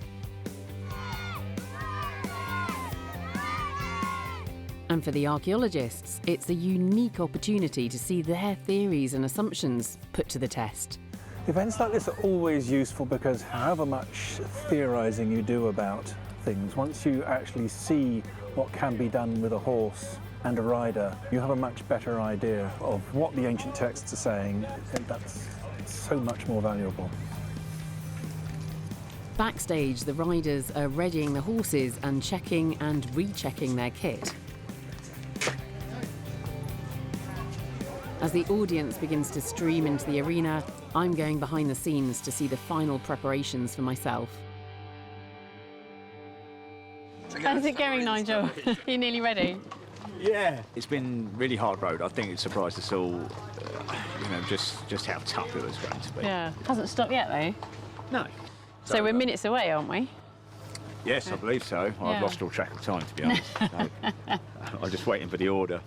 And for the archaeologists, it's a unique opportunity to see their theories and assumptions put to the test. Events like this are always useful because however much theorising you do about things, once you actually see what can be done with a horse and a rider, you have a much better idea of what the ancient texts are saying, and that's so much more valuable. Backstage, the riders are readying the horses and checking and rechecking their kit. As the audience begins to stream into the arena, I'm going behind the scenes to see the final preparations for myself. How's it going, Nigel? You nearly ready? Yeah. It's been really hard road. I think it surprised us all, you know, just how tough it was going to be. Yeah. Hasn't stopped yet, though? No. So we're minutes away, aren't we? Yes, I believe so. Yeah. I've lost all track of time, to be honest. So, I'm just waiting for the order.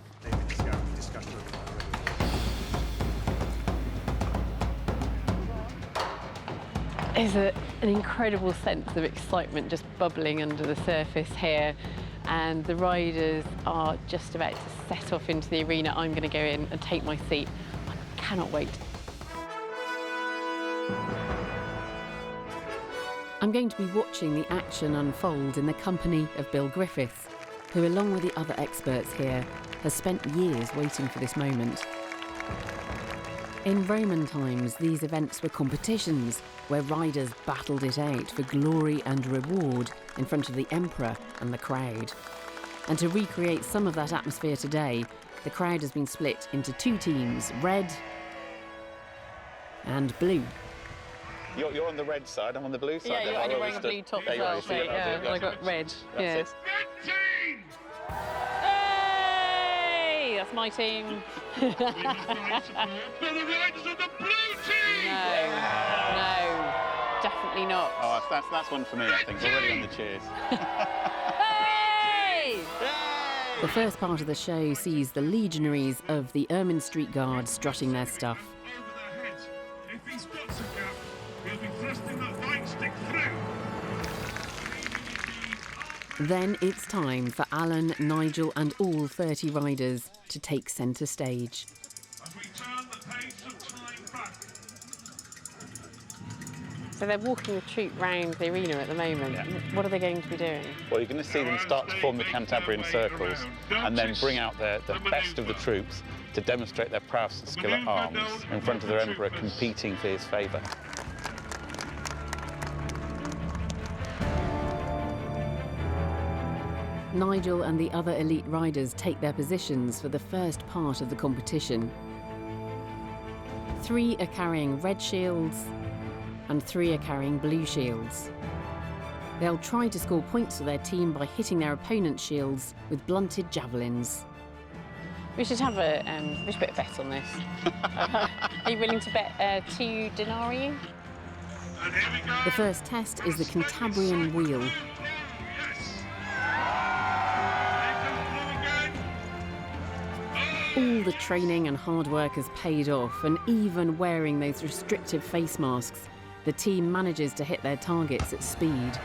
There's an incredible sense of excitement just bubbling under the surface here, and the riders are just about to set off into the arena. I'm going to go in and take my seat. I cannot wait. I'm going to be watching the action unfold in the company of Bill Griffiths, who, along with the other experts here, has spent years waiting for this moment. In Roman times, these events were competitions where riders battled it out for glory and reward in front of the emperor and the crowd. And to recreate some of that atmosphere today, the crowd has been split into 2 teams, red and blue. You're on the red side, I'm on the blue side. Yeah, you're wearing a blue top as well, so yeah, I got red. Yeah. Hey, that's my team. For the riders of the blue team! No, definitely not. Oh, that's one for me, I think. Already on the cheers. Hey! The first part of the show sees the legionaries of the Ermine Street Guard strutting their stuff. If he spots a gap, he'll be thrusting that nightstick through. Then it's time for Alan, Nigel and all 30 riders to take centre stage. As we turn the pace of time back. So they're walking the troop round the arena at the moment. Yeah. What are they going to be doing? Well, you're going to see them start to form the Cantabrian circles and then bring out the best of the troops to demonstrate their prowess and skill at arms in front of their emperor, competing for his favour. Nigel and the other elite riders take their positions for the first part of the competition. 3 are carrying red shields and 3 are carrying blue shields. They'll try to score points for their team by hitting their opponent's shields with blunted javelins. We should have a bet on this. Are you willing to bet 2 denarii? The first test is the Cantabrian wheel. all the training and hard work has paid off, and even wearing those restrictive face masks, the team manages to hit their targets at speed.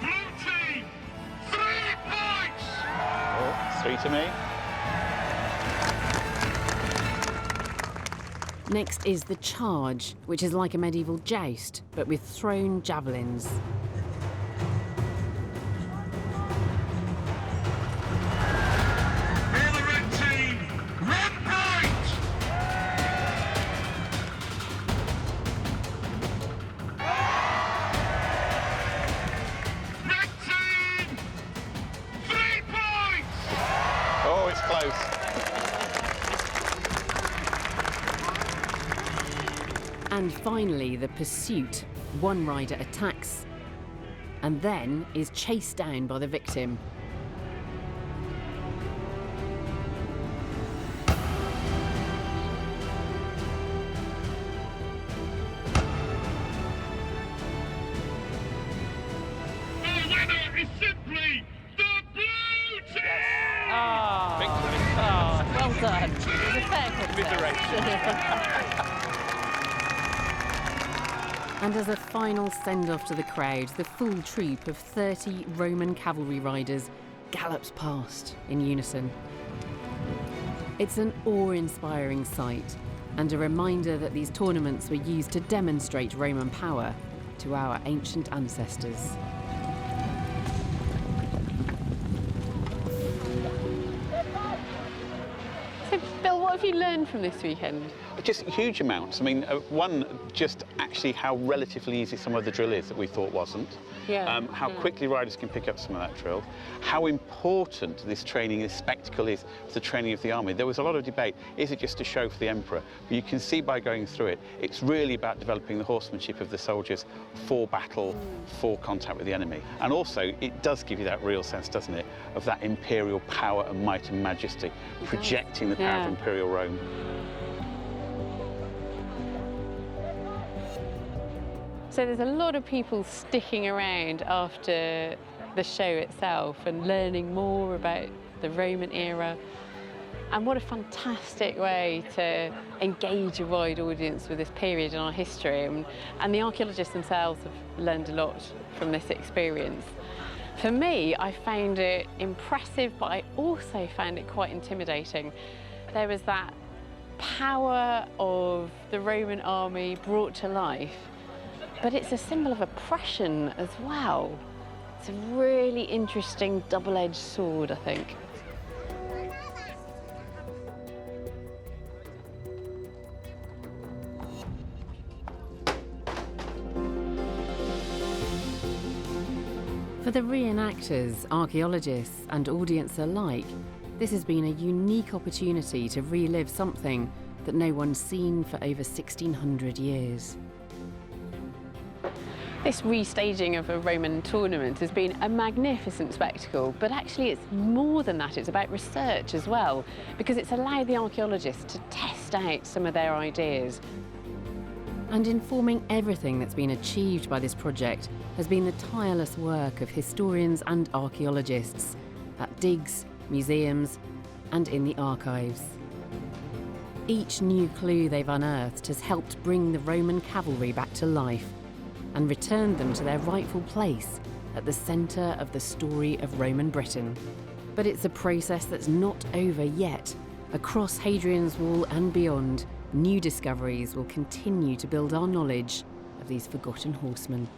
Blue team, 3 points! Oh, 3 to me. Next is the charge, which is like a medieval joust, but with thrown javelins. For the red team, 1 point! Red team, 3 points! Oh, it's close. And finally, the pursuit. One rider attacks and then is chased down by the victim. The winner is simply the blue team! Victory. Oh, well done. It was a fair contest. And as a final send-off to the crowd, the full troop of 30 Roman cavalry riders gallops past in unison. It's an awe-inspiring sight, and a reminder that these tournaments were used to demonstrate Roman power to our ancient ancestors. So, Bill, what have you learned from this weekend? Just huge amounts. I mean, one, just actually how relatively easy some of the drill is that we thought wasn't. Yeah. How quickly riders can pick up some of that drill. How important this training, this spectacle is for the training of the army. There was a lot of debate. Is it just a show for the emperor? But you can see by going through it, it's really about developing the horsemanship of the soldiers for battle, for contact with the enemy. And also, it does give you that real sense, doesn't it, of that imperial power and might and majesty, projecting the power of imperial Rome. So there's a lot of people sticking around after the show itself and learning more about the Roman era. And what a fantastic way to engage a wide audience with this period in our history. And the archaeologists themselves have learned a lot from this experience. For me, I found it impressive, but I also found it quite intimidating. There was that power of the Roman army brought to life, but it's a symbol of oppression as well. It's a really interesting double-edged sword, I think. For the reenactors, archaeologists and audience alike, this has been a unique opportunity to relive something that no one's seen for over 1,600 years. This restaging of a Roman tournament has been a magnificent spectacle, but actually it's more than that. It's about research as well, because it's allowed the archaeologists to test out some of their ideas. And informing everything that's been achieved by this project has been the tireless work of historians and archaeologists at digs, museums, and in the archives. Each new clue they've unearthed has helped bring the Roman cavalry back to life and returned them to their rightful place at the centre of the story of Roman Britain. But it's a process that's not over yet. Across Hadrian's Wall and beyond, new discoveries will continue to build our knowledge of these forgotten horsemen.